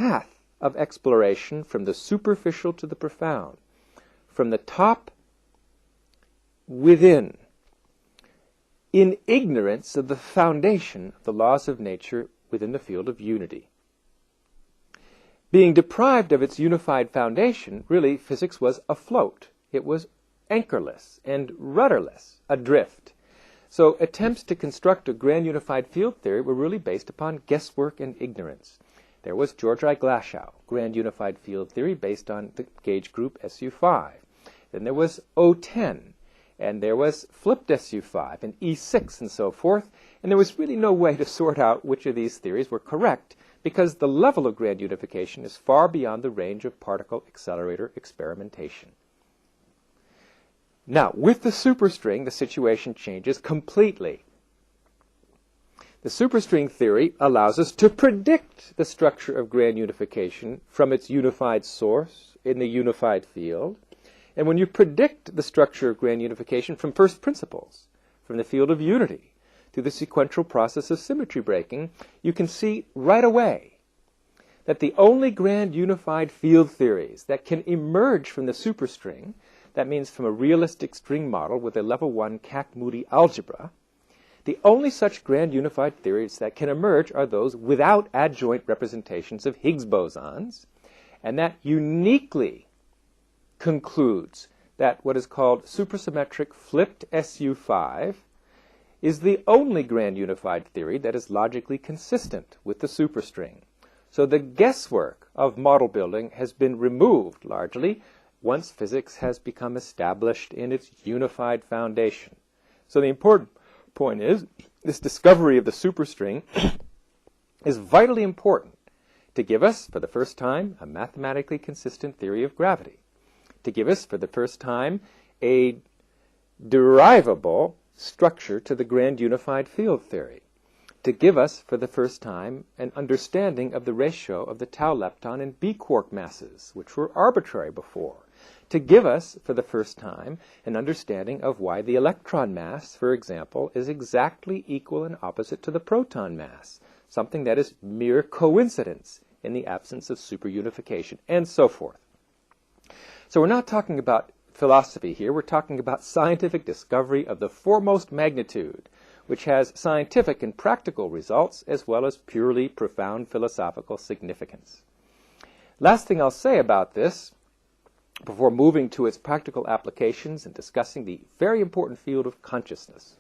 path of exploration from the superficial to the profound, from the top within, in ignorance of the foundation of the laws of nature within the field of unity. Being deprived of its unified foundation, really, physics was afloat. It was anchorless and rudderless, adrift. So attempts to construct a grand unified field theory were really based upon guesswork and ignorance. There was George I. Glashow, grand unified field theory based on the gauge group SU5. Then there was O10, and there was flipped SU5 and E6 and so forth, and there was really no way to sort out which of these theories were correct, because the level of grand unification is far beyond the range of particle accelerator experimentation. Now, with the superstring, the situation changes completely. The superstring theory allows us to predict the structure of grand unification from its unified source in the unified field. And when you predict the structure of grand unification from first principles, from the field of unity, through the sequential process of symmetry breaking, you can see right away that the only grand unified field theories that can emerge from the superstring, that means from a realistic string model with a level 1 Kac-Moody algebra, the only such grand unified theories that can emerge are those without adjoint representations of Higgs bosons, and that uniquely concludes that what is called supersymmetric flipped SU5 is the only grand unified theory that is logically consistent with the superstring. So the guesswork of model building has been removed largely once physics has become established in its unified foundation. So the important point is, this discovery of the superstring is vitally important to give us, for the first time, a mathematically consistent theory of gravity, to give us, for the first time, a derivable structure to the grand unified field theory, to give us, for the first time, an understanding of the ratio of the tau lepton and B quark masses, which were arbitrary before, to give us, for the first time, an understanding of why the electron mass, for example, is exactly equal and opposite to the proton mass, something that is mere coincidence in the absence of superunification, and so forth. So we're not talking about philosophy here, we're talking about scientific discovery of the foremost magnitude, which has scientific and practical results as well as purely profound philosophical significance. Last thing I'll say about this, before moving to its practical applications and discussing the very important field of consciousness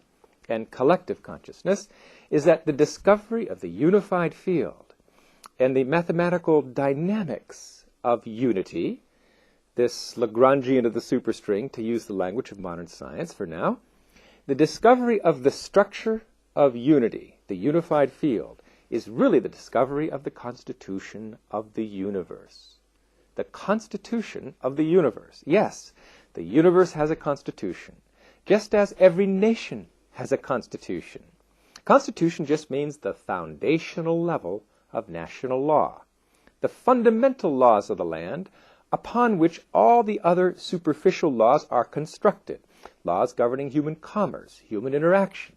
and collective consciousness, is that the discovery of the unified field and the mathematical dynamics of unity, this Lagrangian of the superstring, to use the language of modern science for now, the discovery of the structure of unity, the unified field, is really the discovery of the constitution of the universe. The constitution of the universe. Yes, the universe has a constitution, just as every nation has a constitution. Constitution just means the foundational level of national law, the fundamental laws of the land upon which all the other superficial laws are constructed, laws governing human commerce, human interaction.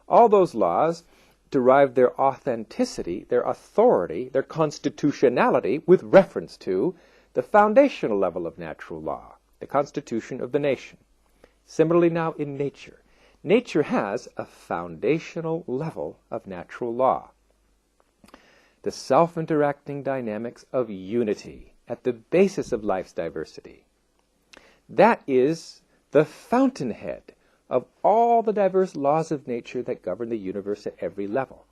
All those laws derive their authenticity, their authority, their constitutionality with reference to the foundational level of natural law, the constitution of the nation. Similarly now in nature. Nature has a foundational level of natural law. The self-interacting dynamics of unity at the basis of life's diversity. That is the fountainhead of all the diverse laws of nature that govern the universe at every level.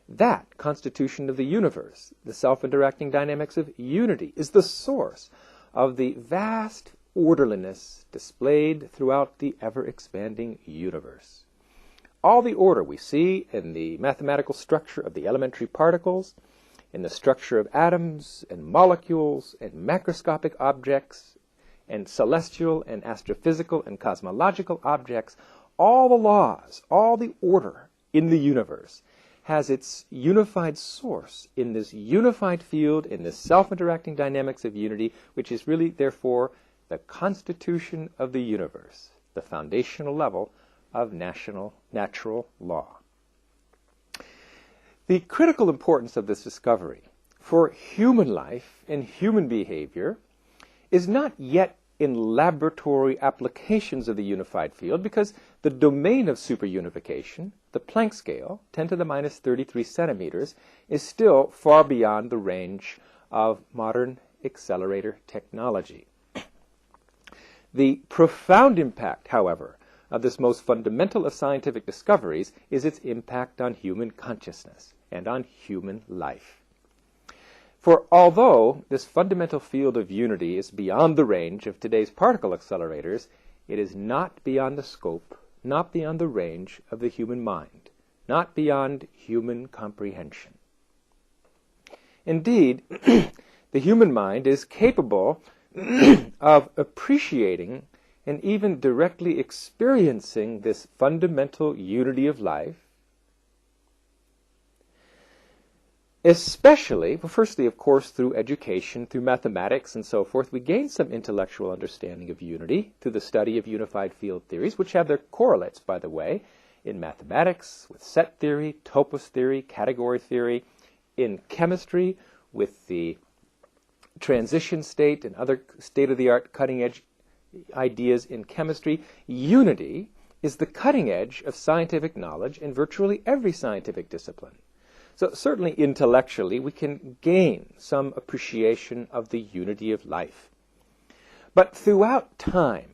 That constitution of the universe, the self-interacting dynamics of unity, is the source of the vast orderliness displayed throughout the ever-expanding universe. All the order we see in the mathematical structure of the elementary particles, in the structure of atoms and molecules and macroscopic objects and celestial and astrophysical and cosmological objects, all the laws, all the order in the universe has its unified source in this unified field, in this self-interacting dynamics of unity, which is really, therefore, the constitution of the universe, the foundational level of natural law. The critical importance of this discovery for human life and human behavior is not yet in laboratory applications of the unified field, because the domain of superunification, the Planck scale, 10 to the minus 33 centimeters, is still far beyond the range of modern accelerator technology. The profound impact, however, of this most fundamental of scientific discoveries is its impact on human consciousness and on human life. For although this fundamental field of unity is beyond the range of today's particle accelerators, it is not beyond the scope, not beyond the range of the human mind, not beyond human comprehension. Indeed, the human mind is capable of appreciating and even directly experiencing this fundamental unity of life, especially, well, firstly, of course, through education, through mathematics and so forth. We gain some intellectual understanding of unity through the study of unified field theories, which have their correlates, by the way, in mathematics, with set theory, topos theory, category theory, in chemistry, with the transition state and other state-of-the-art cutting-edge ideas in chemistry. Unity is the cutting edge of scientific knowledge in virtually every scientific discipline. So certainly intellectually we can gain some appreciation of the unity of life. But throughout time,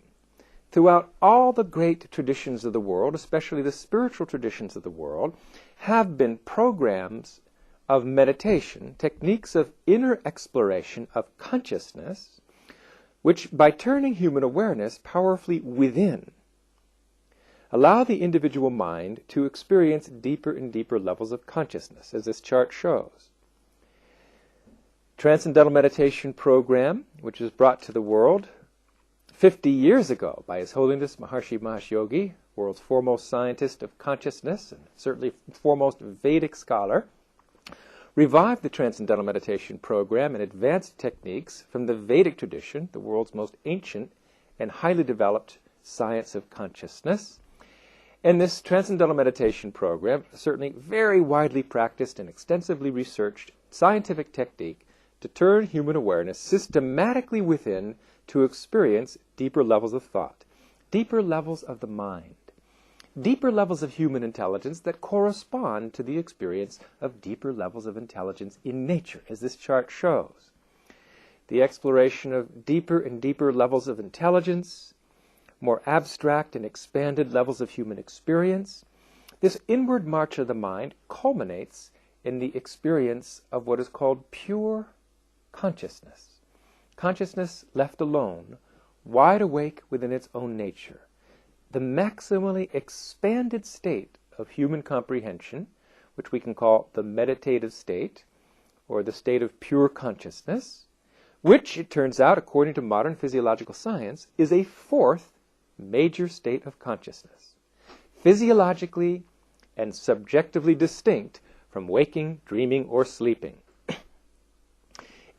throughout all the great traditions of the world, especially the spiritual traditions of the world, have been programs of meditation, techniques of inner exploration of consciousness, which, by turning human awareness powerfully within, allow the individual mind to experience deeper and deeper levels of consciousness, as this chart shows. Transcendental Meditation Program, which was brought to the world 50 years ago by His Holiness Maharishi Mahesh Yogi, world's foremost scientist of consciousness and certainly foremost Vedic scholar, revived the Transcendental Meditation Program and advanced techniques from the Vedic tradition, the world's most ancient and highly developed science of consciousness. And this Transcendental Meditation Program, certainly very widely practiced and extensively researched scientific technique to turn human awareness systematically within to experience deeper levels of thought, deeper levels of the mind, deeper levels of human intelligence that correspond to the experience of deeper levels of intelligence in nature, as this chart shows. The exploration of deeper and deeper levels of intelligence, more abstract and expanded levels of human experience. This inward march of the mind culminates in the experience of what is called pure consciousness. Consciousness left alone, wide awake within its own nature. The maximally expanded state of human comprehension, which we can call the meditative state, or the state of pure consciousness, which, it turns out, according to modern physiological science, is a fourth major state of consciousness, physiologically and subjectively distinct from waking, dreaming, or sleeping.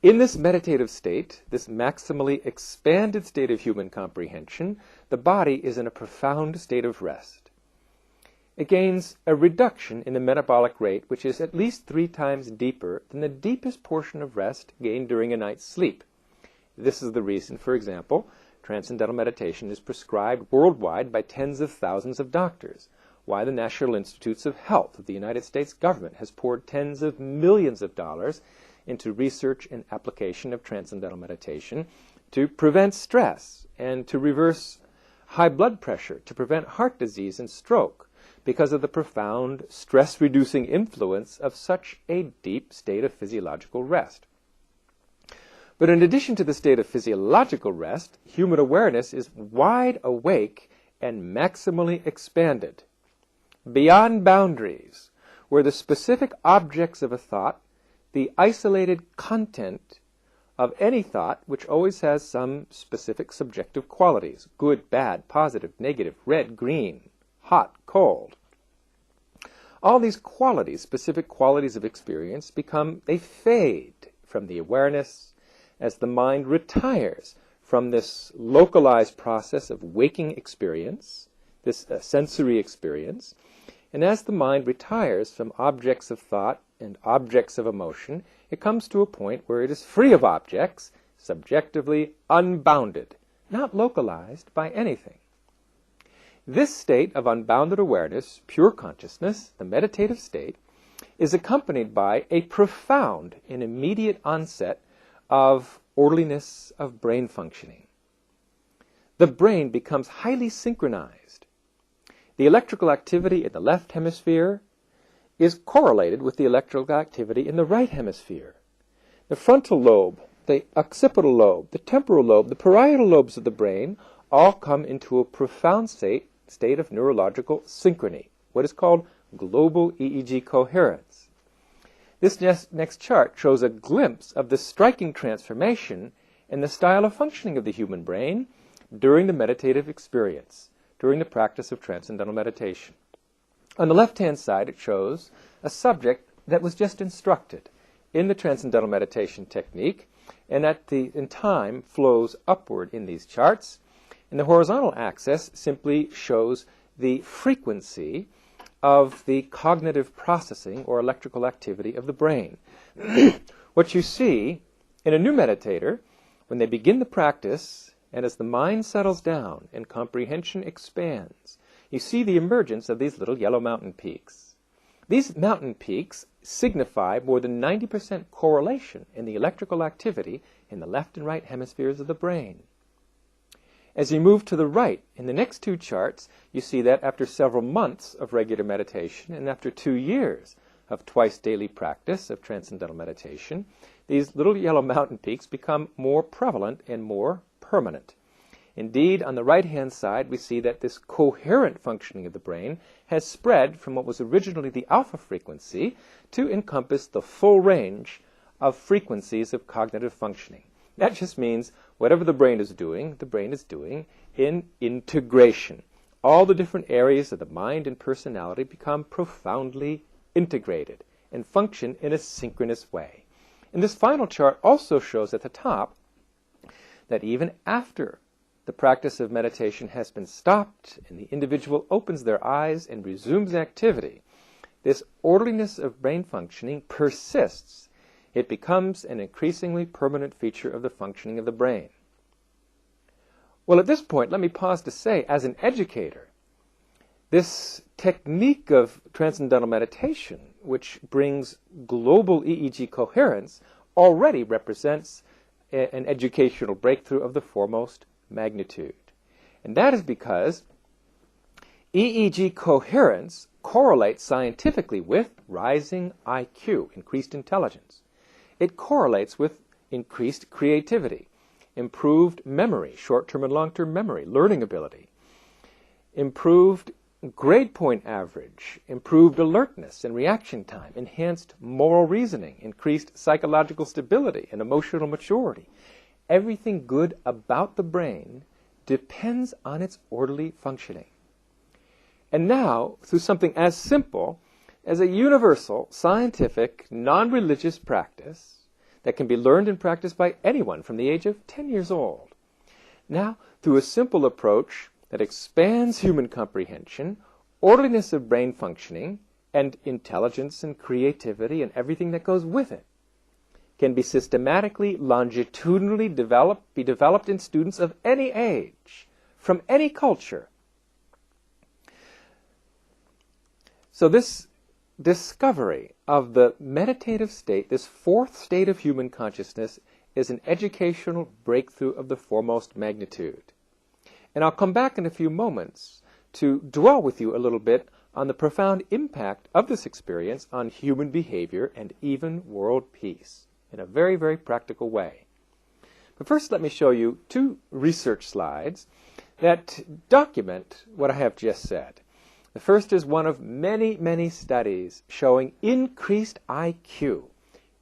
In this meditative state, this maximally expanded state of human comprehension, the body is in a profound state of rest. It gains a reduction in the metabolic rate, which is at least 3 times deeper than the deepest portion of rest gained during a night's sleep. This is the reason, for example, Transcendental Meditation is prescribed worldwide by tens of thousands of doctors, why the National Institutes of Health of the United States government has poured tens of millions of dollars into research and application of Transcendental Meditation to prevent stress and to reverse high blood pressure, to prevent heart disease and stroke, because of the profound stress-reducing influence of such a deep state of physiological rest. But in addition to the state of physiological rest, human awareness is wide awake and maximally expanded, beyond boundaries, where the specific objects of a thought, the isolated content of any thought, which always has some specific subjective qualities, good, bad, positive, negative, red, green, hot, cold. All these qualities, specific qualities of experience, they fade from the awareness as the mind retires from this localized process of waking experience, this sensory experience, and as the mind retires from objects of thought and objects of emotion, it comes to a point where it is free of objects, subjectively unbounded, not localized by anything. This state of unbounded awareness, pure consciousness, the meditative state, is accompanied by a profound and immediate onset of orderliness of brain functioning. The brain becomes highly synchronized. The electrical activity in the left hemisphere is correlated with the electrical activity in the right hemisphere. The frontal lobe, the occipital lobe, the temporal lobe, the parietal lobes of the brain all come into a profound state of neurological synchrony, what is called global EEG coherence. This next chart shows a glimpse of the striking transformation in the style of functioning of the human brain during the meditative experience, during the practice of transcendental meditation. On the left-hand side, it shows a subject that was just instructed in the transcendental meditation technique, and in time flows upward in these charts. And the horizontal axis simply shows the frequency of the cognitive processing or electrical activity of the brain. What you see in a new meditator, when they begin the practice, and as the mind settles down and comprehension expands, you see the emergence of these little yellow mountain peaks. These mountain peaks signify more than 90% correlation in the electrical activity in the left and right hemispheres of the brain. As you move to the right, in the next two charts, you see that after several months of regular meditation and after 2 years of twice daily practice of transcendental meditation, these little yellow mountain peaks become more prevalent and more permanent. Indeed, on the right-hand side, we see that this coherent functioning of the brain has spread from what was originally the alpha frequency to encompass the full range of frequencies of cognitive functioning. That just means whatever the brain is doing in integration. All the different areas of the mind and personality become profoundly integrated and function in a synchronous way. And this final chart also shows at the top that even after the practice of meditation has been stopped and the individual opens their eyes and resumes activity, this orderliness of brain functioning persists. It becomes an increasingly permanent feature of the functioning of the brain. Well, at this point, let me pause to say, as an educator, this technique of transcendental meditation, which brings global EEG coherence, already represents an educational breakthrough of the foremost magnitude. And that is because EEG coherence correlates scientifically with rising IQ, increased intelligence. It correlates with increased creativity, improved memory, short-term and long-term memory, learning ability, improved grade point average, improved alertness and reaction time, enhanced moral reasoning, increased psychological stability and emotional maturity. Everything good about the brain depends on its orderly functioning. And now, through something as simple as a universal, scientific, non-religious practice that can be learned and practiced by anyone from the age of 10 years old. Now, through a simple approach that expands human comprehension, orderliness of brain functioning, and intelligence and creativity and everything that goes with it, can be systematically, longitudinally be developed in students of any age, from any culture. So this discovery of the meditative state, this fourth state of human consciousness, is an educational breakthrough of the foremost magnitude. And I'll come back in a few moments to dwell with you a little bit on the profound impact of this experience on human behavior and even world peace in a very, very practical way. But first, let me show you two research slides that document what I have just said. The first is one of many, many studies showing increased IQ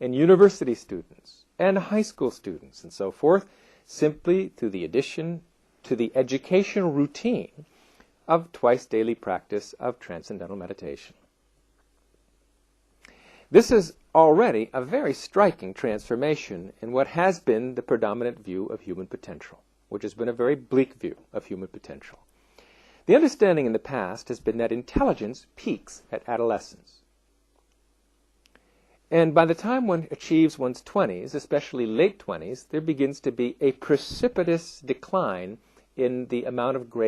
in university students and high school students and so forth, simply through the addition to the educational routine of twice daily practice of transcendental meditation. This is already a very striking transformation in what has been the predominant view of human potential, which has been a very bleak view of human potential. The understanding in the past has been that intelligence peaks at adolescence. And by the time one achieves one's 20s, especially late 20s, there begins to be a precipitous decline in the amount of grain